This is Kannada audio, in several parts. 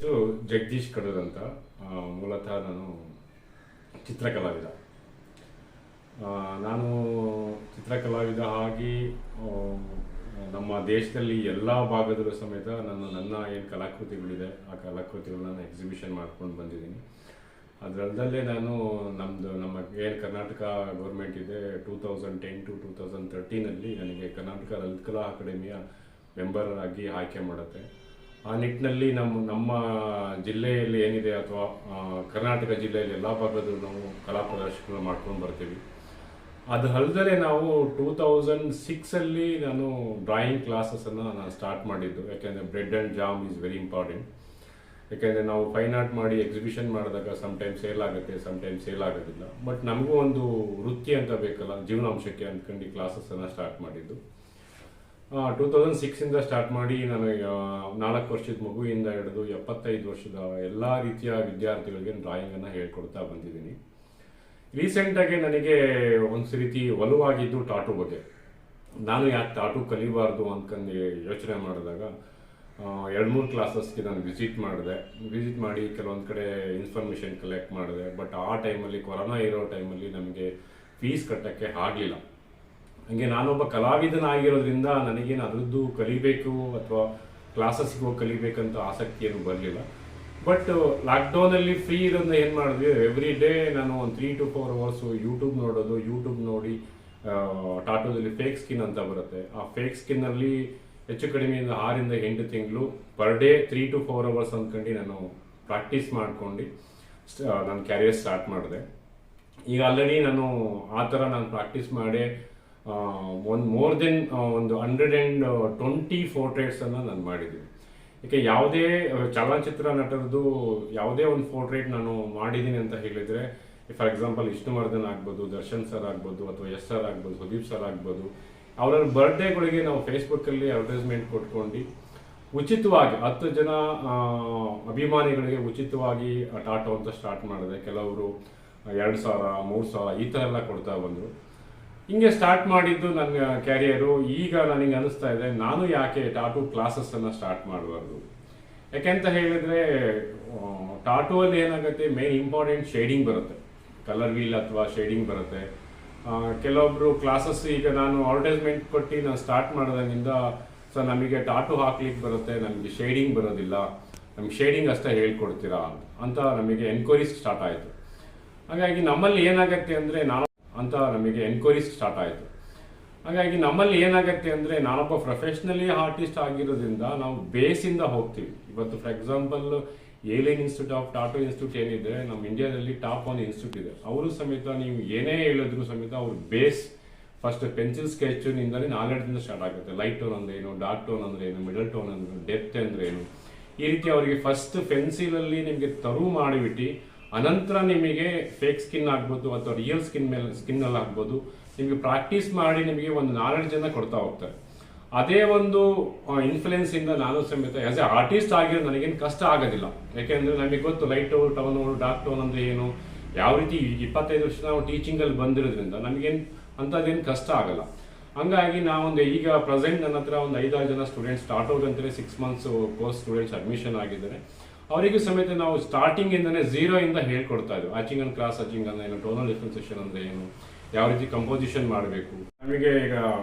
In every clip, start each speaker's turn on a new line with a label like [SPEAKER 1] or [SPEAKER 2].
[SPEAKER 1] ಇದು ಜಗದೀಶ್ ಕಡೂರ್ ಅಂತ. ಮೂಲತಃ ನಾನು ಚಿತ್ರಕಲಾವಿದ. ನಾನು ಚಿತ್ರಕಲಾವಿದ ಆಗಿ ನಮ್ಮ ದೇಶದಲ್ಲಿ ಎಲ್ಲ ಭಾಗದಲ್ಲೂ ಸಮೇತ ನನ್ನ ಏನು ಕಲಾಕೃತಿಗಳಿದೆ ಆ ಕಲಾಕೃತಿಗಳನ್ನ ಎಕ್ಸಿಬಿಷನ್ ಮಾಡ್ಕೊಂಡು ಬಂದಿದ್ದೀನಿ. ಅದರಲ್ಲದೆ ನಾನು ನಮ್ಮ ಏನು ಕರ್ನಾಟಕ ಗೌರ್ಮೆಂಟ್ ಇದೆ 2010 to 2013 ನನಗೆ ಕರ್ನಾಟಕ ಲಲಿತ ಕಲಾ ಅಕಾಡೆಮಿಯ ಮೆಂಬರ್ ಆಗಿ ಆಯ್ಕೆ ಮಾಡುತ್ತೆ. ಆ ನಿಟ್ಟಿನಲ್ಲಿ ನಮ್ಮ ಜಿಲ್ಲೆಯಲ್ಲಿ ಏನಿದೆ ಅಥವಾ ಕರ್ನಾಟಕ ಜಿಲ್ಲೆಯಲ್ಲಿ ಎಲ್ಲ ಭಾಗದಲ್ಲೂ ನಾವು ಕಲಾ ಪ್ರದರ್ಶನಗಳನ್ನ ಮಾಡ್ಕೊಂಡು ಬರ್ತೀವಿ. ಅದು ಅಲ್ಲದೆ ನಾವು 2006 ನಾನು ಡ್ರಾಯಿಂಗ್ ಕ್ಲಾಸಸನ್ನು ನಾನು ಸ್ಟಾರ್ಟ್ ಮಾಡಿದ್ದು. ಯಾಕೆಂದರೆ bread and jam is very important. ಯಾಕೆಂದರೆ ನಾವು ಫೈನ್ ಆರ್ಟ್ ಮಾಡಿ ಎಕ್ಸಿಬಿಷನ್ ಮಾಡಿದಾಗ ಸಮ್ಟೈಮ್ ಸೇಲ್ ಆಗುತ್ತೆ, ಸಮ್ಟೈಮ್ ಸೇಲ್ ಆಗೋದಿಲ್ಲ. ಬಟ್ ನಮಗೂ ಒಂದು ವೃತ್ತಿ ಅಂತ ಬೇಕಲ್ಲ, ಜೀವನಾಂಶಕ್ಕೆ ಅಂದ್ಕೊಂಡು ಕ್ಲಾಸಸನ್ನು ಸ್ಟಾರ್ಟ್ ಮಾಡಿದ್ದು. 2006 ಸ್ಟಾರ್ಟ್ ಮಾಡಿ ನಾನು 4 ವರ್ಷದ ಮಗುವಿಂದ ಹಿಡಿದು 75 ವರ್ಷದ ಎಲ್ಲ ರೀತಿಯ ವಿದ್ಯಾರ್ಥಿಗಳಿಗೆ ಡ್ರಾಯಿಂಗನ್ನು ಹೇಳ್ಕೊಡ್ತಾ ಬಂದಿದ್ದೀನಿ. ರೀಸೆಂಟಾಗಿ ನನಗೆ ಒಂದು ರೀತಿ ಒಲವಾಗಿದ್ದು ಟಾಟು ಬಗ್ಗೆ. ನಾನು ಯಾಕೆ ಟಾಟು ಕಲಿಬಾರ್ದು ಅಂದ್ಕೊಂಡು ಯೋಚನೆ ಮಾಡಿದಾಗ 2-3 ಕ್ಲಾಸಸ್ಗೆ ನಾನು ವಿಸಿಟ್ ಮಾಡಿ ಕೆಲವೊಂದು ಕಡೆ ಇನ್ಫಾರ್ಮೇಷನ್ ಕಲೆಕ್ಟ್ ಮಾಡಿದೆ. ಬಟ್ ಆ ಟೈಮಲ್ಲಿ ಕೊರೋನಾ ಇರೋ ಟೈಮಲ್ಲಿ ನಮಗೆ ಫೀಸ್ ಕಟ್ಟೋಕ್ಕೆ ಆಗಲಿಲ್ಲ. ಹಾಗೆ ನಾನೊಬ್ಬ ಕಲಾವಿದನಾಗಿರೋದ್ರಿಂದ ನನಗೇನು ಅದರದ್ದು ಕಲಿಬೇಕು ಅಥವಾ ಕ್ಲಾಸಸ್ಗೆ ಹೋಗಿ ಕಲಿಬೇಕಂತ ಆಸಕ್ತಿ ಏನು ಬರಲಿಲ್ಲ. ಬಟ್ ಲಾಕ್ಡೌನಲ್ಲಿ ಫ್ರೀ ಇರೋದನ್ನ ಏನು ಮಾಡಿದ್ವಿ, ಎವ್ರಿ ಡೇ ನಾನು ಒಂದು 3 to 4 hours ಯೂಟ್ಯೂಬ್ ನೋಡಿ ಟಾಟೋದಲ್ಲಿ ಫೇಕ್ ಸ್ಕಿನ್ ಅಂತ ಬರುತ್ತೆ. ಆ ಫೇಕ್ ಸ್ಕಿನ್ನಲ್ಲಿ ಹೆಚ್ಚು ಕಡಿಮೆಯಿಂದ 6 to 8 ತಿಂಗಳು ಪರ್ ಡೇ 3 to 4 hours ಅಂದ್ಕೊಂಡು ನಾನು ಪ್ರಾಕ್ಟೀಸ್ ಮಾಡ್ಕೊಂಡು ನಾನು ಕ್ಯಾರಿಯರ್ ಸ್ಟಾರ್ಟ್ ಮಾಡಿದೆ. ಈಗ ಆಲ್ರೆಡಿ ನಾನು ಆ ಥರ ನಾನು ಪ್ರಾಕ್ಟೀಸ್ ಮಾಡಿ ಮೋರ್ ದೆನ್ ಒಂದು 120 ಪೋರ್ಟ್ರೇಟ್ಸನ್ನು ನಾನು ಮಾಡಿದ್ದೀನಿ. ಯಾಕೆ ಯಾವುದೇ ಚಲನಚಿತ್ರ ನಟರದ್ದು ಯಾವುದೇ ಒಂದು ಪೋರ್ಟ್ರೇಟ್ ನಾನು ಮಾಡಿದ್ದೀನಿ ಅಂತ ಹೇಳಿದರೆ, ಫಾರ್ ಎಕ್ಸಾಂಪಲ್ ವಿಷ್ಣುವರ್ಧನ್ ಆಗ್ಬೋದು, ದರ್ಶನ್ ಸರ್ ಆಗ್ಬೋದು, ಅಥವಾ ಎಸ್ ಸರ್ ಆಗ್ಬೋದು, ಸುದೀಪ್ ಸರ್ ಆಗ್ಬೋದು, ಅವರ ಬರ್ಡೇಗಳಿಗೆ ನಾವು ಫೇಸ್ಬುಕ್ಕಲ್ಲಿ ಅಡ್ವರ್ಟೈಸ್ಮೆಂಟ್ ಕೊಟ್ಕೊಂಡು ಉಚಿತವಾಗಿ 10 ಜನ ಅಭಿಮಾನಿಗಳಿಗೆ ಉಚಿತವಾಗಿ ಟಾಟೋ ಅಂತ ಸ್ಟಾರ್ಟ್ ಮಾಡಿದೆ. ಕೆಲವರು 2,000, 3,000 ಈ ಥರ ಎಲ್ಲ ಕೊಡ್ತಾ ಬಂದರು. ಹಿಂಗೆ ಸ್ಟಾರ್ಟ್ ಮಾಡಿದ್ದು ನನ್ನ ಕ್ಯಾರಿಯರು. ಈಗ ನನಗೆ ಅನಿಸ್ತಾ ಇದೆ, ನಾನು ಯಾಕೆ ಟಾಟೂ ಕ್ಲಾಸಸ್ಸನ್ನು ಸ್ಟಾರ್ಟ್ ಮಾಡಬಾರ್ದು. ಯಾಕೆಂತ ಹೇಳಿದರೆ ಟಾಟೂ ಅಲ್ಲಿ ಏನಾಗುತ್ತೆ, ಮೇನ್ ಇಂಪಾರ್ಟೆಂಟ್ ಶೇಡಿಂಗ್ ಬರುತ್ತೆ, ಕಲರ್ ವೀಲ್ ಅಥವಾ ಶೇಡಿಂಗ್ ಬರುತ್ತೆ. ಕೆಲವೊಬ್ರು ಕ್ಲಾಸಸ್ ಈಗ ನಾನು ಅಡ್ವರ್ಟೈಸ್ಮೆಂಟ್ ಕೊಟ್ಟು ನಾನು ಸ್ಟಾರ್ಟ್ ಮಾಡಿದಾಗಿಂದ ಸರ್ ನಮಗೆ ಟಾಟೂ ಹಾಕ್ಲಿಕ್ಕೆ ಬರುತ್ತೆ, ನಮಗೆ ಶೇಡಿಂಗ್ ಬರೋದಿಲ್ಲ, ನಮ್ಗೆ ಶೇಡಿಂಗ್ ಅಷ್ಟೇ ಹೇಳ್ಕೊಡ್ತೀರಾ ಅಂತ ನಮಗೆ ಎನ್ಕ್ವೈರೀಸ್ ಸ್ಟಾರ್ಟ್ ಆಯಿತು. ಹಾಗಾಗಿ ನಮ್ಮಲ್ಲಿ ಏನಾಗುತ್ತೆ ಅಂದರೆ ನಾನೊಬ್ಬ ಪ್ರೊಫೆಷ್ನಲಿ ಆರ್ಟಿಸ್ಟ್ ಆಗಿರೋದ್ರಿಂದ ನಾವು ಬೇಸಿಂದ ಹೋಗ್ತೀವಿ. ಇವತ್ತು for example alien institute of Tata institute ಏನಿದೆ ನಮ್ಮ ಇಂಡಿಯಾದಲ್ಲಿ ಟಾಪ್ ಒಂದು ಇನ್ಸ್ಟಿಟ್ಯೂಟ್ ಇದೆ. ಅವರು ಸಮೇತ ನೀವು ಏನೇ ಹೇಳಿದ್ರು ಸಮೇತ ಅವ್ರ ಬೇಸ್ ಫಸ್ಟ್ ಪೆನ್ಸಿಲ್ ಸ್ಕೆಚ್ನಿಂದಲೇ ನಾಲೆಡ್ಜಿಂದ ಸ್ಟಾರ್ಟ್ ಆಗುತ್ತೆ. ಲೈಟ್ ಟೋನ್ ಅಂದ್ರೆ ಏನು, ಡಾರ್ಕ್ ಟೋನ್ ಅಂದ್ರೆ ಏನು, ಮಿಡಲ್ ಟೋನ್ ಅಂದ್ರೆ ಡೆಪ್ತ್ ಅಂದ್ರೆ ಏನು, ಈ ರೀತಿ ಅವರಿಗೆ ಫಸ್ಟ್ ಪೆನ್ಸಿಲಲ್ಲಿ ನಿಮಗೆ ತರು ಮಾಡಿಬಿಟ್ಟು ಅನಂತರ ನಿಮಗೆ ಫೇಕ್ ಸ್ಕಿನ್ ಆಗ್ಬೋದು ಅಥವಾ ರಿಯಲ್ ಸ್ಕಿನ್ನಲ್ಲಿ ಆಗ್ಬೋದು ನಿಮಗೆ ಪ್ರಾಕ್ಟೀಸ್ ಮಾಡಿ ನಿಮಗೆ ಒಂದು ನಾಲೆಡ್ಜನ್ನು ಕೊಡ್ತಾ ಹೋಗ್ತಾರೆ. ಅದೇ ಒಂದು ಇನ್ಫ್ಲುಯೆನ್ಸಿಂದ ನಾನು ಸಮೇತ ಆಸ್ ಎ ಆರ್ಟಿಸ್ಟ್ ಆಗಿರೋ ನನಗೇನು ಕಷ್ಟ ಆಗೋದಿಲ್ಲ. ಯಾಕೆಂದರೆ ನಮಗೆ ಗೊತ್ತು ಲೈಟ್ ಟೋನ್, ಡಾರ್ಕ್ ಟೋನ್ ಅಂದರೆ ಏನು, ಯಾವ ರೀತಿ 25 ವರ್ಷ ನಾವು ಟೀಚಿಂಗಲ್ಲಿ ಬಂದಿರೋದ್ರಿಂದ ನಮಗೇನು ಅಂಥದ್ದೇನು ಕಷ್ಟ ಆಗಲ್ಲ. ಹಂಗಾಗಿ ನಾವೊಂದು ಈಗ ಪ್ರೆಸೆಂಟ್ ನನ್ನ ಹತ್ರ ಒಂದು 5-6 ಜನ ಸ್ಟೂಡೆಂಟ್ಸ್ ಟಾಟೋಗೆ ಅಂತಲೇ 6 months ಕೋರ್ಸ್ ಸ್ಟೂಡೆಂಟ್ಸ್ ಅಡ್ಮಿಷನ್ ಆಗಿದ್ದಾರೆ. ಅವರಿಗೂ ಸಮೇತ ನಾವು ಸ್ಟಾರ್ಟಿಂಗಿಂದನೇ 0 ಹೇಳ್ಕೊಡ್ತಾ ಇದ್ವಿ. ಆಚಿಂಗ್ ಅಂಡ್ ಕ್ರಾಸ್ ಆಚಿಂಗ್ ಅಂದ್ರೆ ಏನು, ಟೋನಲ್ ಡಿಫ್ರೆನ್ಸಿಯೇಷನ್ ಅಂದ್ರೆ ಏನು, ಯಾವ ರೀತಿ ಕಂಪೋಸಿಷನ್ ಮಾಡಬೇಕು. ನಮಗೆ ಈಗ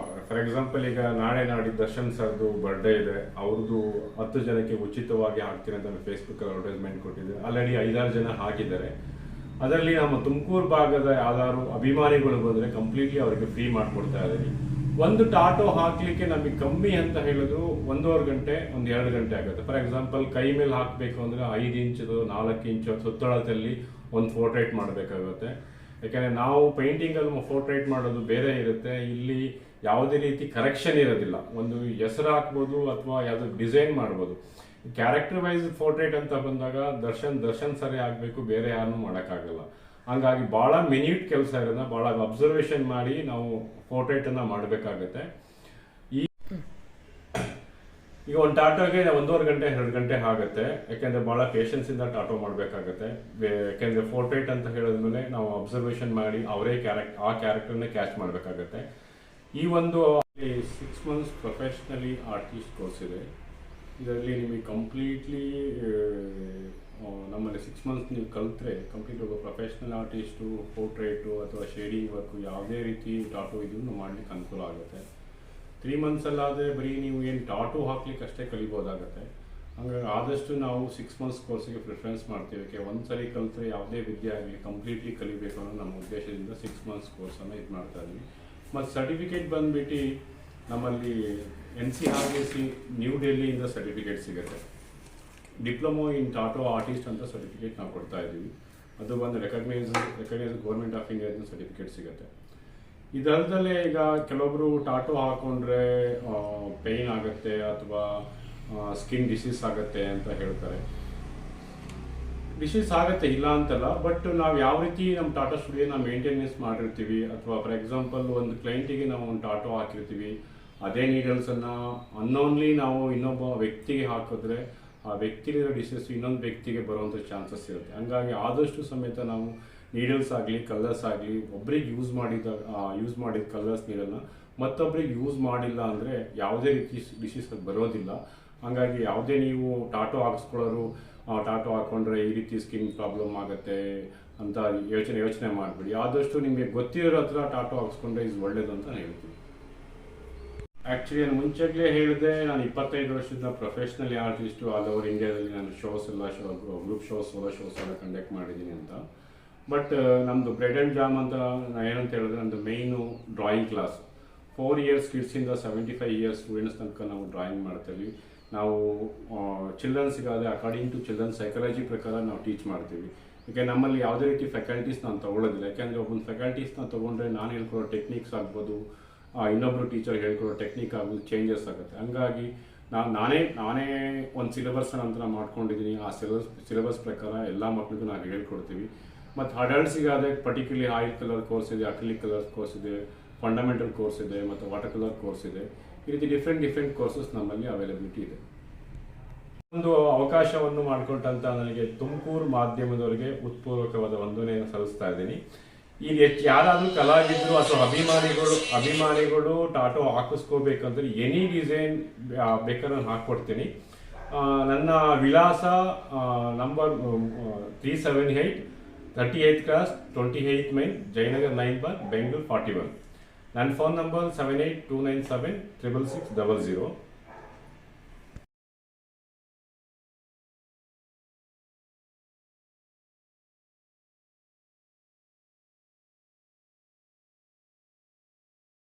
[SPEAKER 1] ಫಾರ್ ಎಕ್ಸಾಂಪಲ್ ಈಗ ನಾಡಿದ್ದು ದರ್ಶನ್ ಸರ್ದು ಬರ್ಡೇ ಇದೆ, ಅವ್ರದ್ದು 10 ಜನಕ್ಕೆ ಉಚಿತವಾಗಿ ಹಾಕ್ತೀನಿ ಅಂತ ಫೇಸ್ಬುಕ್ ಅಡ್ವರ್ಟೈಸ್ಮೆಂಟ್ ಕೊಟ್ಟಿದೆ. ಆಲ್ರೆಡಿ 5-6 ಜನ ಹಾಕಿದ್ದಾರೆ. ಅದರಲ್ಲಿ ನಮ್ಮ ತುಮಕೂರು ಭಾಗದ ಯಾವ್ದಾದ್ರು ಅಭಿಮಾನಿಗಳು ಬಂದರೆ ಕಂಪ್ಲೀಟ್ಲಿ ಅವರಿಗೆ ಫ್ರೀ ಮಾಡಿಕೊಡ್ತಾ ಇದ್ದೀವಿ. ಒಂದು ಟಾಟೋ ಹಾಕ್ಲಿಕ್ಕೆ ನಮಗೆ ಕಮ್ಮಿ ಅಂತ ಹೇಳಿದ್ರು 1.5 ಗಂಟೆ 2 ಗಂಟೆ ಆಗುತ್ತೆ. ಫಾರ್ ಎಕ್ಸಾಂಪಲ್ ಕೈ ಮೇಲೆ ಹಾಕಬೇಕು ಅಂದರೆ 5 ಇಂಚು 4 ಇಂಚು ಸುತ್ತಳತೆಯಲ್ಲಿ ಒಂದು ಪೋರ್ಟ್ರೇಟ್ ಮಾಡಬೇಕಾಗುತ್ತೆ. ಯಾಕೆಂದರೆ ನಾವು ಪೇಂಟಿಂಗಲ್ಲಿ ಪೋರ್ಟ್ರೇಟ್ ಮಾಡೋದು ಬೇರೆ ಇರುತ್ತೆ, ಇಲ್ಲಿ ಯಾವುದೇ ರೀತಿ ಕರೆಕ್ಷನ್ ಇರೋದಿಲ್ಲ. ಒಂದು ಹೆಸರು ಹಾಕ್ಬೋದು ಅಥವಾ ಯಾವುದೋ ಡಿಸೈನ್ ಮಾಡ್ಬೋದು. ಕ್ಯಾರೆಕ್ಟರ್ ವೈಸ್ ಪೋರ್ಟ್ರೇಟ್ ಅಂತ ಬಂದಾಗ ದರ್ಶನ್ ಸರಿ ಆಗಬೇಕು, ಬೇರೆ ಯಾರನ್ನೂ ಮಾಡೋಕ್ಕಾಗಲ್ಲ. ಹಂಗಾಗಿ ಭಾಳ ಮಿನ್ಯೂಟ್ ಕೆಲಸ ಇರೋದನ್ನ ಭಾಳ ಅಬ್ಸರ್ವೇಷನ್ ಮಾಡಿ ನಾವು ಪೋರ್ಟ್ರೇಟನ್ನು ಮಾಡಬೇಕಾಗತ್ತೆ. ಈಗ ಒಂದು ಟಾಟೋಗೆ 1.5 ಗಂಟೆ 2 ಗಂಟೆ ಆಗುತ್ತೆ. ಯಾಕೆಂದರೆ ಭಾಳ ಪೇಷನ್ಸಿಂದ ಟಾಟೋ ಮಾಡಬೇಕಾಗತ್ತೆ. ಯಾಕೆಂದರೆ ಪೋರ್ಟ್ರೇಟ್ ಅಂತ ಹೇಳಿದ್ಮೇಲೆ ನಾವು ಅಬ್ಸರ್ವೇಷನ್ ಮಾಡಿ ಅವರೇ ಆ ಕ್ಯಾರೆಕ್ಟರ್ನೇ ಕ್ಯಾಚ್ ಮಾಡಬೇಕಾಗತ್ತೆ. ಈ ಒಂದು 6 months ಪ್ರೊಫೆಷ್ನಲಿ ಆರ್ಟಿಸ್ಟ್ ಕೋರ್ಸ್ ಇದೆ. ಇದರಲ್ಲಿ ನಿಮಗೆ ಕಂಪ್ಲೀಟ್ಲಿ ನಮ್ಮಲ್ಲಿ 6 ಮಂತ್ಸ್ ನೀವು ಕಲಿತ್ರೆ ಕಂಪ್ಲೀಟ್ ಒಬ್ಬ ಪ್ರೊಫೆಷ್ನಲ್ ಆರ್ಟಿಸ್ಟು ಪೋರ್ಟ್ರೇಟು ಅಥವಾ ಶೇಡಿಂಗ್ ವರ್ಕು ಯಾವುದೇ ರೀತಿ ಟಾಟೂ ಇದನ್ನು ಮಾಡಲಿಕ್ಕೆ ಅನುಕೂಲ ಆಗುತ್ತೆ. 3 ಮಂತ್ಸಲ್ಲಾದರೆ ಬರೀ ನೀವು ಏನು ಟಾಟೂ ಹಾಕ್ಲಿಕ್ಕೆ ಅಷ್ಟೇ ಕಲಿಬೋದಾಗುತ್ತೆ. ಹಂಗಾಗಿ ಆದಷ್ಟು ನಾವು 6 ಮಂತ್ಸ್ ಕೋರ್ಸಿಗೆ ಪ್ರಿಫರೆನ್ಸ್ ಮಾಡ್ತೀವಿ. ಒಂದು ಸರಿ ಕಲಿತ್ರೆ ಯಾವುದೇ ವಿದ್ಯೆ ಆಗಲಿ ಕಂಪ್ಲೀಟ್ಲಿ ಕಲಿಬೇಕು ಅನ್ನೋ ನಮ್ಮ ಉದ್ದೇಶದಿಂದ 6 ಮಂತ್ಸ್ ಕೋರ್ಸನ್ನು ಇದು ಮಾಡ್ತಾ ಇದ್ವಿ. ಮತ್ತು ಸರ್ಟಿಫಿಕೇಟ್ ಬಂದುಬಿಟ್ಟು ನಮ್ಮಲ್ಲಿ NCRAC ನ್ಯೂ ಡೆಲ್ಲಿಯಿಂದ ಸರ್ಟಿಫಿಕೇಟ್ ಸಿಗುತ್ತೆ. ಡಿಪ್ಲೊಮೊ ಇನ್ ಟಾಟೋ ಆರ್ಟಿಸ್ಟ್ ಅಂತ ಸರ್ಟಿಫಿಕೇಟ್ ನಾವು ಕೊಡ್ತಾ ಇದ್ದೀವಿ. ಅದು ಬಂದು ರೆಕಗ್ನೈಸ್ ಗೌರ್ಮೆಂಟ್ ಆಫ್ ಇಂಡಿಯಾದ ಸರ್ಟಿಫಿಕೇಟ್ ಸಿಗುತ್ತೆ. ಇದಲ್ಲದೆ ಈಗ ಕೆಲವೊಬ್ಬರು ಟಾಟೋ ಹಾಕೊಂಡ್ರೆ ಪೇಯ್ನ್ ಆಗುತ್ತೆ ಅಥವಾ ಸ್ಕಿನ್ ಡಿಸೀಸ್ ಆಗುತ್ತೆ ಅಂತ ಹೇಳ್ತಾರೆ. ಡಿಸೀಸ್ ಆಗುತ್ತೆ, ಇಲ್ಲ ಅಂತಲ್ಲ. ಬಟ್ ನಾವು ಯಾವ ರೀತಿ ನಮ್ಮ ಟಾಟಾ ಸ್ಟುಡಿಯೋನ ಮೇಂಟೆನೆನ್ಸ್ ಮಾಡಿರ್ತೀವಿ, ಅಥವಾ ಫಾರ್ ಎಕ್ಸಾಂಪಲ್ ಒಂದು ಕ್ಲೈಂಟಿಗೆ ನಾವು ಒಂದು ಟಾಟೋ ಹಾಕಿರ್ತೀವಿ, ಅದೇ ನೀಡಲ್ಸನ್ನು ಅನ್ನೋನ್ಲಿ ನಾವು ಇನ್ನೊಬ್ಬ ವ್ಯಕ್ತಿಗೆ ಹಾಕಿದ್ರೆ ಆ ವ್ಯಕ್ತಿಲಿರೋ ಡಿಸೀಸ್ ಇನ್ನೊಂದು ವ್ಯಕ್ತಿಗೆ ಬರುವಂಥ ಚಾನ್ಸಸ್ ಇರುತ್ತೆ. ಹಂಗಾಗಿ ಆದಷ್ಟು ಸಮೇತ ನಾವು ನೀಡಲ್ಸ್ ಆಗಲಿ ಕಲರ್ಸ್ ಆಗಲಿ ಒಬ್ರಿಗೆ ಯೂಸ್ ಮಾಡಿದ ಕಲರ್ಸ್ ನೀಡಲ್ನ ಮತ್ತೊಬ್ರಿಗೆ ಯೂಸ್ ಮಾಡಿಲ್ಲ ಅಂದರೆ ಯಾವುದೇ ರೀತಿ ಡಿಸೀಸ್ ಬರೋದಿಲ್ಲ. ಹಾಗಾಗಿ ಯಾವುದೇ ನೀವು ಟಾಟೋ ಹಾಕಿಸ್ಕೊಳ್ಳೋರು ಟಾಟೋ ಹಾಕ್ಕೊಂಡ್ರೆ ಈ ರೀತಿ ಸ್ಕಿನ್ ಪ್ರಾಬ್ಲಮ್ ಆಗುತ್ತೆ ಅಂತ ಯೋಚನೆ ಮಾಡಬೇಡಿ. ಆದಷ್ಟು ನಿಮಗೆ ಗೊತ್ತಿರೋ ಹತ್ರ ಟಾಟೋ ಹಾಕ್ಸ್ಕೊಂಡ್ರೆ ಇದು ಒಳ್ಳೇದು ಅಂತ ಹೇಳ್ತೀನಿ. ಆ್ಯಕ್ಚುಲಿ ನಾನು ಮುಂಚೆಗೇ ಹೇಳಿದೆ, ನಾನು 25 ವರ್ಷದ ಪ್ರೊಫೆಷ್ನಲ್ ಆರ್ಟಿಸ್ಟು ಆಲ್ ಓವರ್ ಇಂಡಿಯಾದಲ್ಲಿ ನಾನು ಗ್ರೂಪ್ ಶೋಸ್ ಸೋಲೋ ಶೋಸ್ ಎಲ್ಲ ಕಂಡಕ್ಟ್ ಮಾಡಿದ್ದೀನಿ ಅಂತ. ಬಟ್ ನಮ್ಮದು ಬ್ರೆಡ್ ಆ್ಯಂಡ್ ಜಾಮ್ ಅಂತ ನಾನು ಏನಂತ ಹೇಳಿದ್ರೆ ನಮ್ಮದು ಮೇಯ್ನು ಡ್ರಾಯಿಂಗ್ ಕ್ಲಾಸ್. 4 ಇಯರ್ಸ್ ಕಿಡ್ಸಿಂದ 75 ಇಯರ್ಸ್ ಸ್ಟೂಡೆಂಟ್ಸ್ ತನಕ ನಾವು ಡ್ರಾಯಿಂಗ್ ಮಾಡ್ತೀವಿ. ನಾವು ಚಿಲ್ಡ್ರನ್ಸಿಗಾದರೆ ಅಕಾರ್ಡಿಂಗ್ ಟು ಚಿಲ್ಡ್ರನ್ ಸೈಕಾಲಜಿ ಪ್ರಕಾರ ನಾವು ಟೀಚ್ ಮಾಡ್ತೀವಿ. ಯಾಕೆ ನಮ್ಮಲ್ಲಿ ಯಾವುದೇ ರೀತಿ ಫ್ಯಾಕಲ್ಟೀಸ್ ನಾನು ತೊಗೊಳ್ಳೋದಿಲ್ಲ. ಯಾಕೆಂದರೆ ಒಬ್ಬೊಂದು ಫ್ಯಾಕಲ್ಟೀಸ್ನ ತೊಗೊಂಡ್ರೆ ನಾನು ಹೇಳ್ಕೊಡೋ ಟೆಕ್ನಿಕ್ಸ್ ಆಗ್ಬೋದು, ಇನ್ನೊಬ್ಬರು ಟೀಚರ್ ಹೇಳ್ಕೊಡೋ ಟೆಕ್ನಿಕ್ ಆಗ್ಬೋದು ಚೇಂಜಸ್ ಆಗುತ್ತೆ. ಹಂಗಾಗಿ ನಾನೇ ಒಂದು ಸಿಲೆಬಸ್ನ ನಂತರ ಮಾಡ್ಕೊಂಡಿದ್ದೀನಿ. ಆ ಸಿಲೆಬಸ್ ಪ್ರಕಾರ ಎಲ್ಲ ಮಕ್ಕಳಿಗೂ ನಾವು ಹೇಳ್ಕೊಡ್ತೀವಿ. ಮತ್ತು ಅಡಲ್ಟ್ಸಿಗಾದರೆ ಪರ್ಟಿಕ್ಯುಲರ್ಲಿ ಆಯಿಲ್ ಕಲರ್ ಕೋರ್ಸ್ ಇದೆ, ಅಕ್ರಿಲಿಕ್ ಕಲರ್ ಕೋರ್ಸ್ ಇದೆ, ಫಂಡಮೆಂಟಲ್ ಕೋರ್ಸ್ ಇದೆ, ಮತ್ತು ವಾಟರ್ ಕಲರ್ ಕೋರ್ಸ್ ಇದೆ. ಈ ರೀತಿ ಡಿಫ್ರೆಂಟ್ ಕೋರ್ಸಸ್ ನಮ್ಮಲ್ಲಿ ಅವೈಲಬಿಲಿಟಿ ಇದೆ. ಒಂದು ಅವಕಾಶವನ್ನು ಮಾಡಿಕೊಟ್ಟಂತ ನನಗೆ ತುಮಕೂರು ಮಾಧ್ಯಮದವರಿಗೆ ಉತ್ಪೂರ್ವಕವಾದ ವಂದನೆಯನ್ನು ಸಲ್ಲಿಸ್ತಾ ಇದ್ದೀನಿ. ಈಗ ಯಾರಾದರೂ ಕಲಾವಿದರು ಅಥವಾ ಅಭಿಮಾನಿಗಳು ಟಾಟೋ ಹಾಕಿಸ್ಕೋಬೇಕಂದ್ರೆ ಎನಿ ಡಿಸೈನ್ ಬೇಕಾದ್ರೆ ನಾನು ಹಾಕ್ಕೊಡ್ತೀನಿ. ನನ್ನ ವಿಳಾಸ ನಂಬರ್ 378 38th ಕ್ರಾಸ್ 28 ಮೈಲ್ ಜಯನಗರ್ 9 ಬೆಂಗಳೂರು 41. ನನ್ನ ಫೋನ್ ನಂಬರ್ 7829766600.